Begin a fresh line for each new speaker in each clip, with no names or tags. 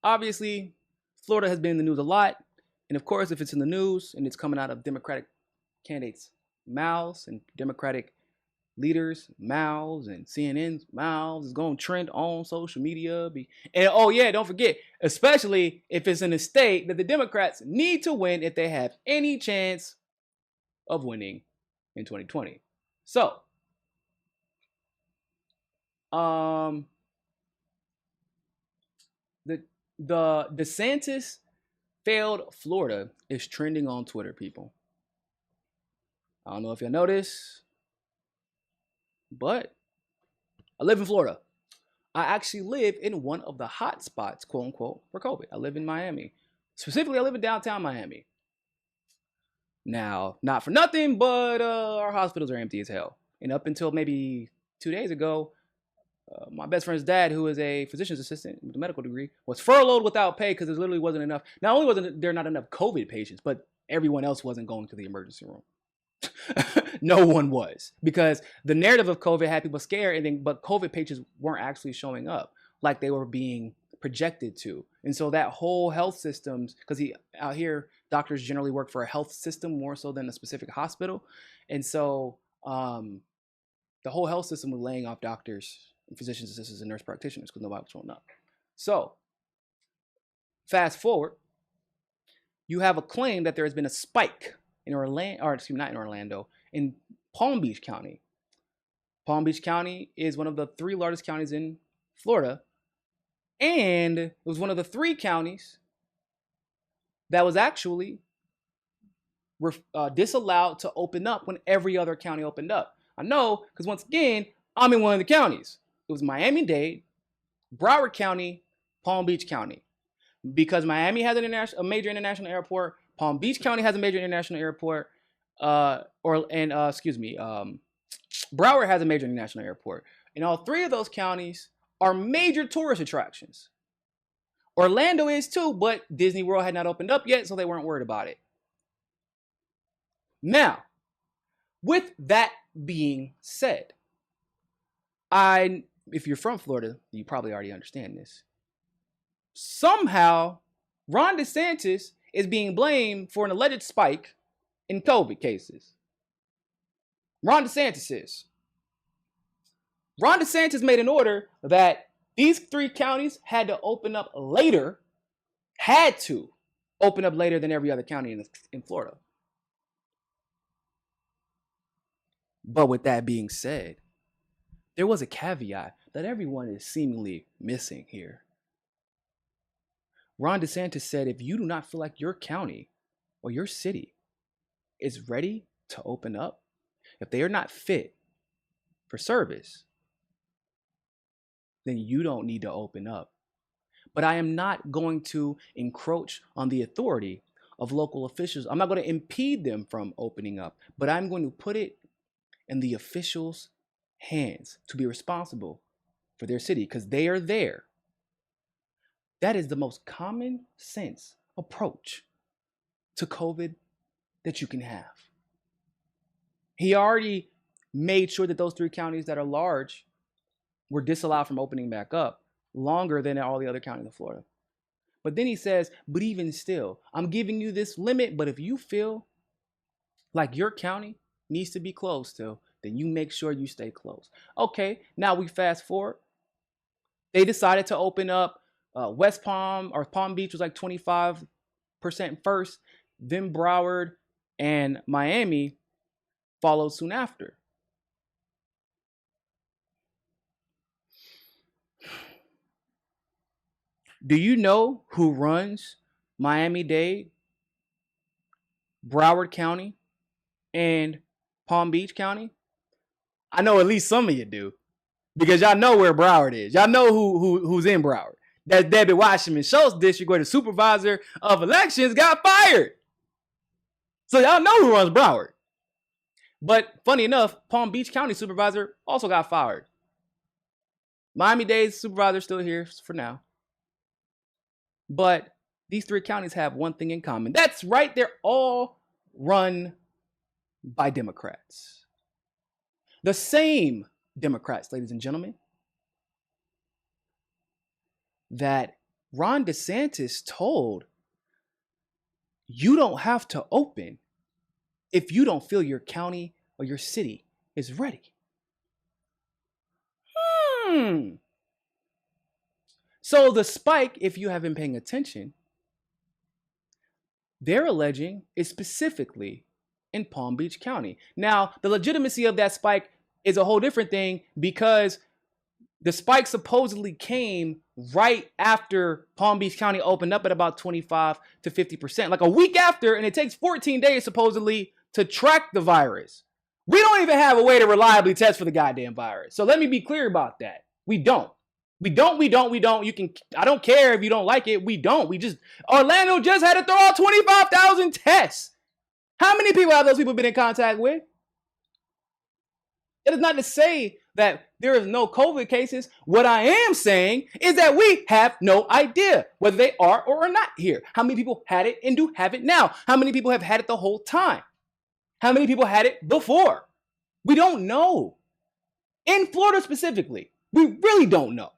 obviously, Florida has been in the news a lot. And of course, if it's in the news and it's coming out of Democratic candidates' mouths and Democratic leaders' mouths and CNN's mouths, it's going to trend on social media. And oh yeah, don't forget, especially if it's in a state that the Democrats need to win if they have any chance of winning in 2020. So, the DeSantis failed Florida is trending on Twitter, people. I don't know if y'all noticed, but I live in Florida. I actually live in one of the hot spots, quote unquote, for COVID. I live in Miami. Specifically, I live in downtown Miami. Now, not for nothing, but our hospitals are empty as hell. And up until maybe 2 days ago, my best friend's dad, who is a physician's assistant with a medical degree, was furloughed without pay because there literally wasn't enough. Not only wasn't there not enough COVID patients, but everyone else wasn't going to the emergency room. No one was, because the narrative of COVID had people scared, but COVID patients weren't actually showing up like they were being projected to. And so that whole health systems, because out here, doctors generally work for a health system more so than a specific hospital. And so the whole health system was laying off doctors, physicians assistants, and nurse practitioners because nobody was showing up. So fast forward, you have a claim that there has been a spike in Orlando, or excuse me, not in Orlando, in Palm Beach County. Palm Beach County is one of the 3 largest counties in Florida, and it was one of the 3 counties that was actually disallowed to open up when every other county opened up. I know, because once again, I'm in one of the counties. It was Miami-Dade, Broward County, Palm Beach County. Because Miami has a major international airport, Palm Beach County has a major international airport, Broward has a major international airport. And all 3 of those counties are major tourist attractions. Orlando is too, but Disney World had not opened up yet, so they weren't worried about it. Now, with that being said, if you're from Florida, you probably already understand this. Somehow, Ron DeSantis is being blamed for an alleged spike in COVID cases. Ron DeSantis made an order that these 3 counties had to open up later than every other county in Florida. But with that being said, there was a caveat that everyone is seemingly missing here. Ron DeSantis said if you do not feel like your county or your city is ready to open up, if they are not fit for service, then you don't need to open up. But I am not going to encroach on the authority of local officials. I'm not going to impede them from opening up, but I'm going to put it in the officials' hands to be responsible for their city because they are there. That is the most common sense approach to COVID that you can have. He already made sure that those 3 counties that are large were disallowed from opening back up longer than all the other counties in Florida. But then he says, but even still, I'm giving you this limit, but if you feel like your county needs to be closed still, then you make sure you stay closed. Okay, now we fast forward. They decided to open up West Palm, or Palm Beach was like 25% first, then Broward and Miami followed soon after. Do you know who runs Miami-Dade, Broward County, and Palm Beach County? I know at least some of you do, because y'all know where Broward is. Y'all know who's in Broward. That's Debbie Wasserman Schultz district, where the supervisor of elections got fired. So y'all know who runs Broward. But funny enough, Palm Beach County supervisor also got fired. Miami-Dade's supervisor still here for now. But these 3 counties have one thing in common. That's right, they're all run by Democrats. The same Democrats, ladies and gentlemen, that Ron DeSantis told you don't have to open if you don't feel your county or your city is ready. So the spike, if you have been paying attention, they're alleging is specifically in Palm Beach County. Now, the legitimacy of that spike is a whole different thing because the spike supposedly came right after Palm Beach County opened up at about 25 to 50%, like a week after, and it takes 14 days supposedly to track the virus. We don't even have a way to reliably test for the goddamn virus. So let me be clear about that. We don't. You can, I don't care if you don't like it. We don't. Orlando just had to throw out 25,000 tests. How many people have those people been in contact with? It is not to say that there is no COVID cases. What I am saying is that we have no idea whether they are or are not here. How many people had it and do have it now? How many people have had it the whole time? How many people had it before? We don't know. In Florida specifically, we really don't know.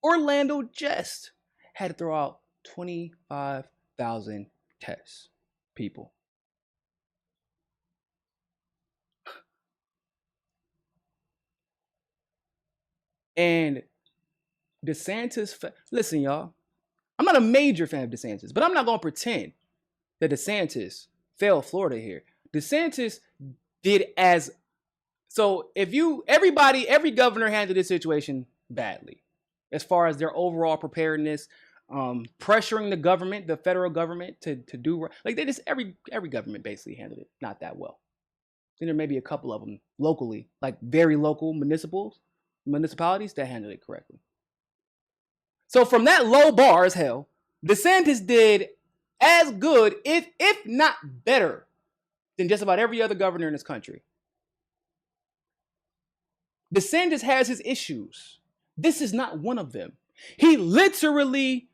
Orlando just had to throw out 25,000 tests, people. And DeSantis, listen, y'all, I'm not a major fan of DeSantis, but I'm not going to pretend that DeSantis failed Florida here. DeSantis did so every governor handled this situation badly as far as their overall preparedness, pressuring the government, the federal government to do, like they just, every government basically handled it not that well. Then there may be a couple of them locally, like very local municipalities that handled it correctly. So from that low bar as hell, DeSantis did as good, if not better, than just about every other governor in this country. DeSantis has his issues. This is not one of them. He literally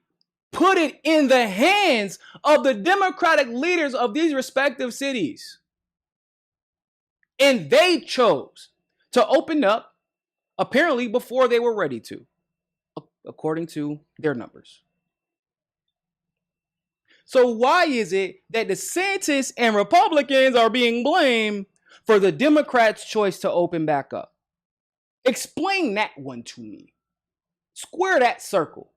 put it in the hands of the Democratic leaders of these respective cities. And they chose to open up, apparently before they were ready to, according to their numbers. So why is it that DeSantis and Republicans are being blamed for the Democrats' choice to open back up? Explain that one to me. Square that circle.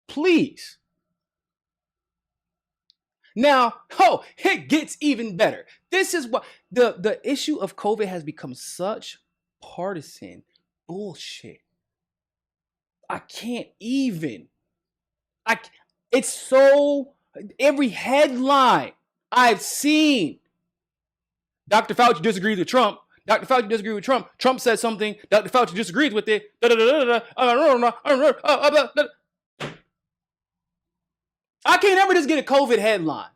Please. Now, it gets even better. This is what the issue of COVID has become such partisan bullshit. It's so, every headline I've seen, Dr. Fauci disagrees with Trump. Dr. Fauci disagrees with Trump. Trump says something. Dr. Fauci disagrees with it. I can't ever just get a COVID headline.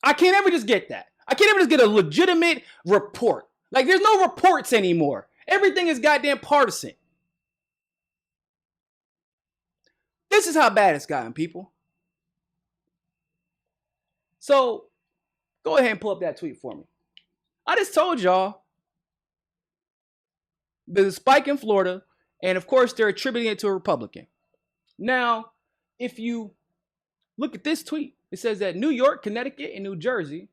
I can't ever just get that. I can't ever just get a legitimate report. Like, there's no reports anymore. Everything is goddamn partisan. This is how bad it's gotten, people. So, go ahead and pull up that tweet for me. I just told y'all there's a spike in Florida, and of course, they're attributing it to a Republican. Now, if you look at this tweet, it says that New York, Connecticut, and New Jersey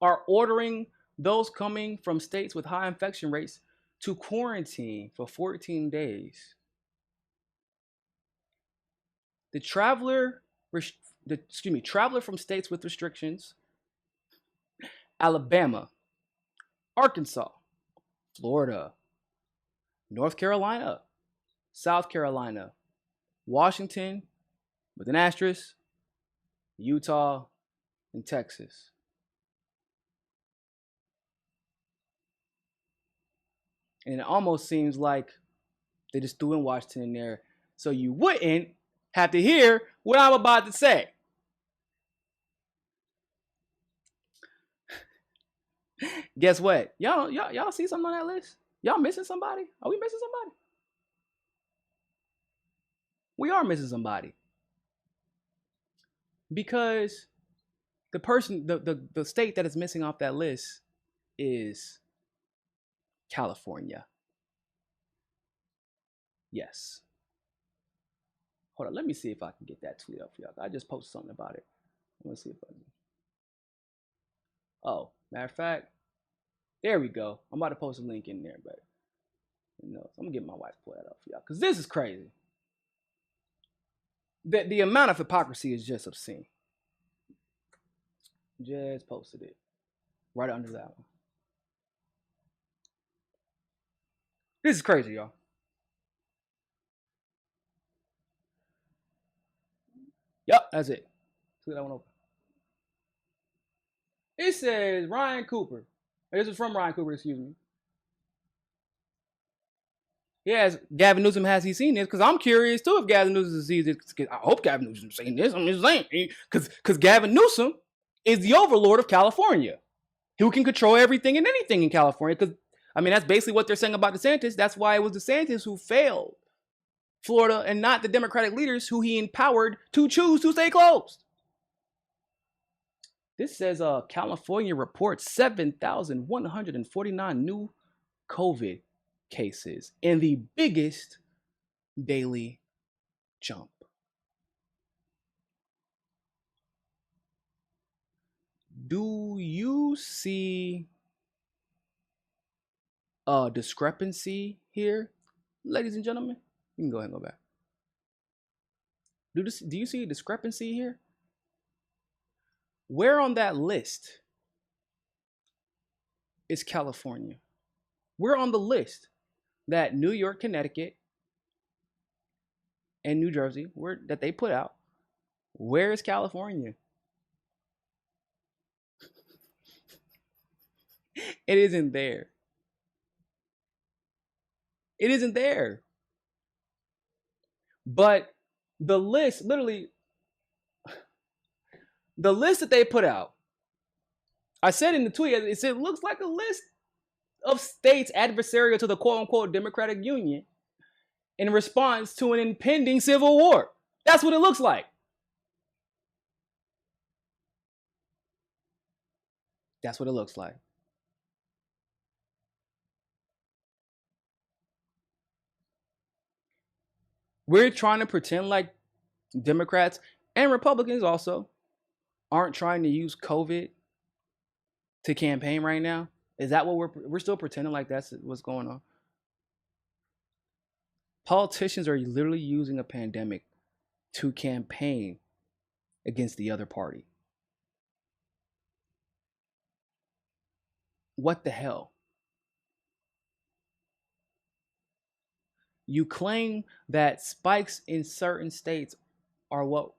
are ordering those coming from states with high infection rates to quarantine for 14 days. Traveler from states with restrictions: Alabama, Arkansas, Florida, North Carolina, South Carolina, Washington, with an asterisk, Utah, and Texas. And it almost seems like they just threw in Washington in there so you wouldn't have to hear what I'm about to say. Guess what? Y'all see something on that list? Y'all missing somebody? Are we missing somebody? We are missing somebody. Because the person, the state that is missing off that list is California. Yes. Hold on. Let me see if I can get that tweet up for y'all. I just posted something about it. Let me see if I can. Oh, matter of fact, there we go. I'm about to post a link in there, but I'm gonna get my wife to pull that up for y'all because this is crazy. The amount of hypocrisy is just obscene. Just posted it right under that one. This is crazy, y'all. Yep, that's it. See that one open. It says Ryan Cooper. This is from Ryan Cooper, excuse me. Yes, Gavin Newsom, has he seen this? Because I'm curious too if Gavin Newsom has seen this. I hope Gavin Newsom's seen this. I'm just saying. Because Gavin Newsom is the overlord of California, who can control everything and anything in California. Because, I mean, that's basically what they're saying about DeSantis. That's why it was DeSantis who failed Florida and not the Democratic leaders who he empowered to choose to stay closed. This says California reports 7,149 new COVID cases and the biggest daily jump. Do you see a discrepancy here, ladies and gentlemen? You can go ahead and go back. Do you see a discrepancy here? Where on that list is California? Where on the list that New York, Connecticut, and New Jersey that they put out? Where is California? It isn't there. It isn't there. But the list, literally, the list that they put out, I said in the tweet, it said, looks like a list of states adversarial to the quote-unquote Democratic Union in response to an impending civil war. That's what it looks like. That's what it looks like. We're trying to pretend like Democrats and Republicans also aren't trying to use COVID to campaign right now. Is that what we're still pretending like that's what's going on? Politicians are literally using a pandemic to campaign against the other party. What the hell? You claim that spikes in certain states are what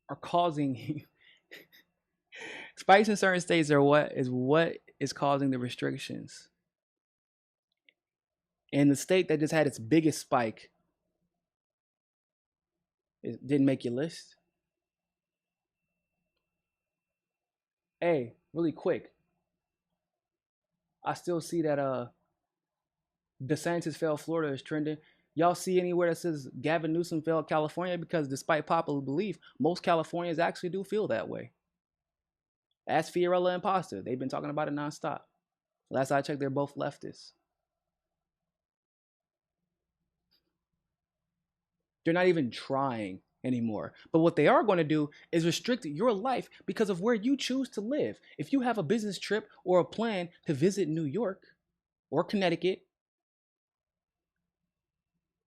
are causing spikes in certain states are what is causing the restrictions. And the state that just had its biggest spike, it didn't make your list. Hey, really quick, I still see that DeSantis failed Florida is trending. Y'all see anywhere that says Gavin Newsom failed California? Because despite popular belief, most Californians actually do feel that way. Ask Fiorella and Pasta. They've been talking about it nonstop. Last I checked, they're both leftists. They're not even trying anymore. But what they are going to do is restrict your life because of where you choose to live. If you have a business trip or a plan to visit New York or Connecticut,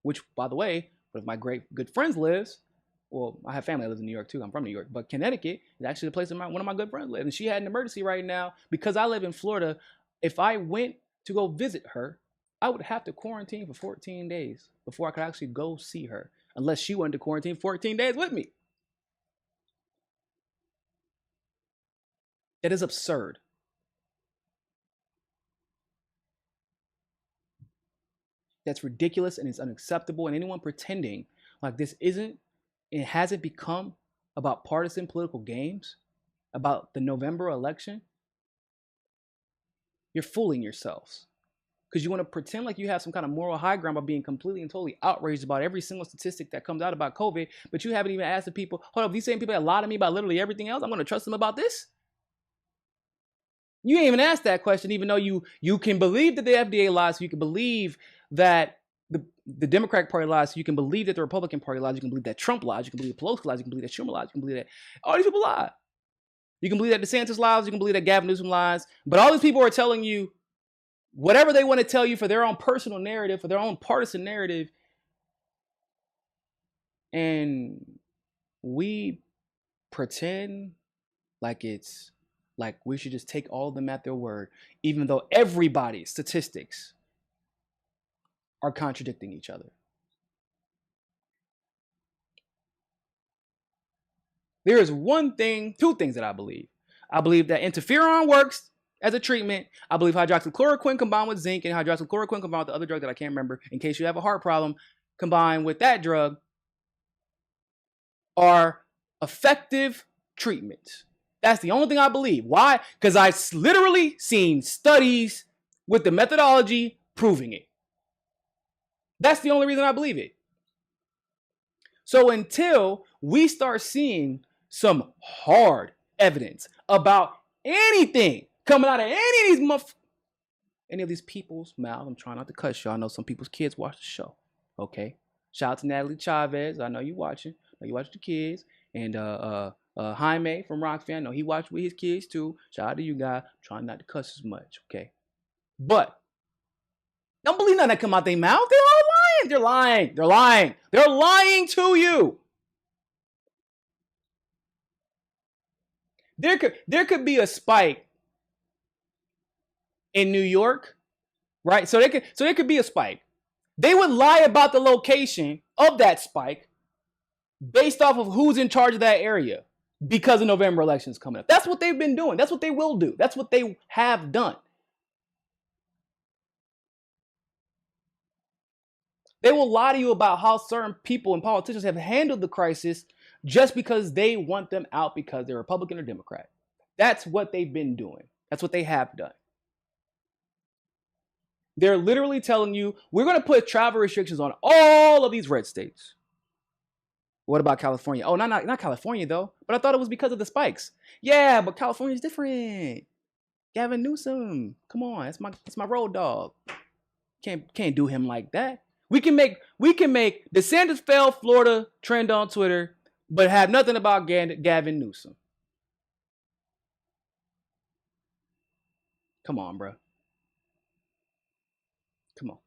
which, by the way, one of my great good friends lives, well, I have family that lives in New York too. I'm from New York, but Connecticut is actually the place that one of my good friends lives. And she had an emergency right now because I live in Florida. If I went to go visit her, I would have to quarantine for 14 days before I could actually go see her, unless she wanted to quarantine 14 days with me. That is absurd. That's ridiculous and it's unacceptable. And anyone pretending like this isn't, it hasn't become about partisan political games, about the November election, you're fooling yourselves. Because you want to pretend like you have some kind of moral high ground by being completely and totally outraged about every single statistic that comes out about COVID, but you haven't even asked the people, hold up, these same people that lie to me about literally everything else, I'm going to trust them about this? You ain't even asked that question, even though you can believe that the FDA lies, so you can believe that the Democratic Party lies, so you can believe that the Republican Party lies, you can believe that Trump lies, you can believe that Pelosi lies, you can believe that Schumer lies, you can believe that all these people lie. You can believe that DeSantis lies, you can believe that Gavin Newsom lies, but all these people are telling you whatever they want to tell you for their own personal narrative, for their own partisan narrative, and we pretend like it's like we should just take all of them at their word, even though everybody's statistics are contradicting each other. There is two things that I believe. I believe that interferon works as a treatment. I believe hydroxychloroquine combined with zinc and hydroxychloroquine combined with the other drug that I can't remember, in case you have a heart problem, combined with that drug, are effective treatments. That's the only thing I believe. Why? Because I've literally seen studies with the methodology proving it. That's the only reason I believe it. So until we start seeing some hard evidence about anything coming out of any of these people's mouths, I'm trying not to cuss y'all. I know some people's kids watch the show. Okay. Shout out to Natalie Chavez. I know you watching. I know you watch the kids. And Jaime from Rockfan. I know he watched with his kids too. Shout out to you guys. I'm trying not to cuss as much. Okay. But don't believe nothing that come out their mouth. They're all lying. They're lying. They're lying. They're lying to you. There could be a spike in New York, right? So there could be a spike. They would lie about the location of that spike based off of who's in charge of that area because of November elections coming up. That's what they've been doing. That's what they will do. That's what they have done. They will lie to you about how certain people and politicians have handled the crisis just because they want them out because they're Republican or Democrat. That's what they've been doing. That's what they have done. They're literally telling you, we're going to put travel restrictions on all of these red states. What about California? Oh, not California, though. But I thought it was because of the spikes. Yeah, but California's different. Gavin Newsom. Come on, it's my road dog. Can't do him like that. We can make DeSantis fail Florida trend on Twitter, but have nothing about Gavin Newsom. Come on, bro. Come on.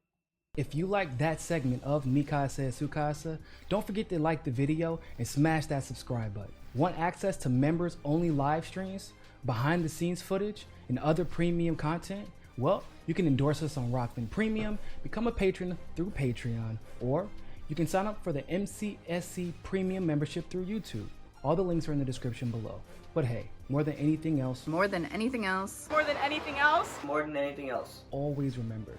If you like that segment of Mikasa Sukasa, don't forget to like the video and smash that subscribe button. Want access to members only live streams, behind the scenes footage, and other premium content? Well, you can endorse us on Rockfin Premium, become a patron through Patreon, or you can sign up for the MCSC Premium membership through YouTube. All the links are in the description below. But hey, more than anything else, always remember,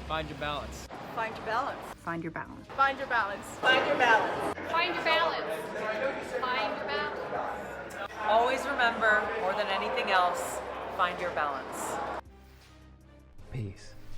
find your balance.
Find your balance.
Find your balance.
Find your balance. Find your balance.
Find your balance. Find your balance.
Always remember, more than anything else, find your balance.
peace.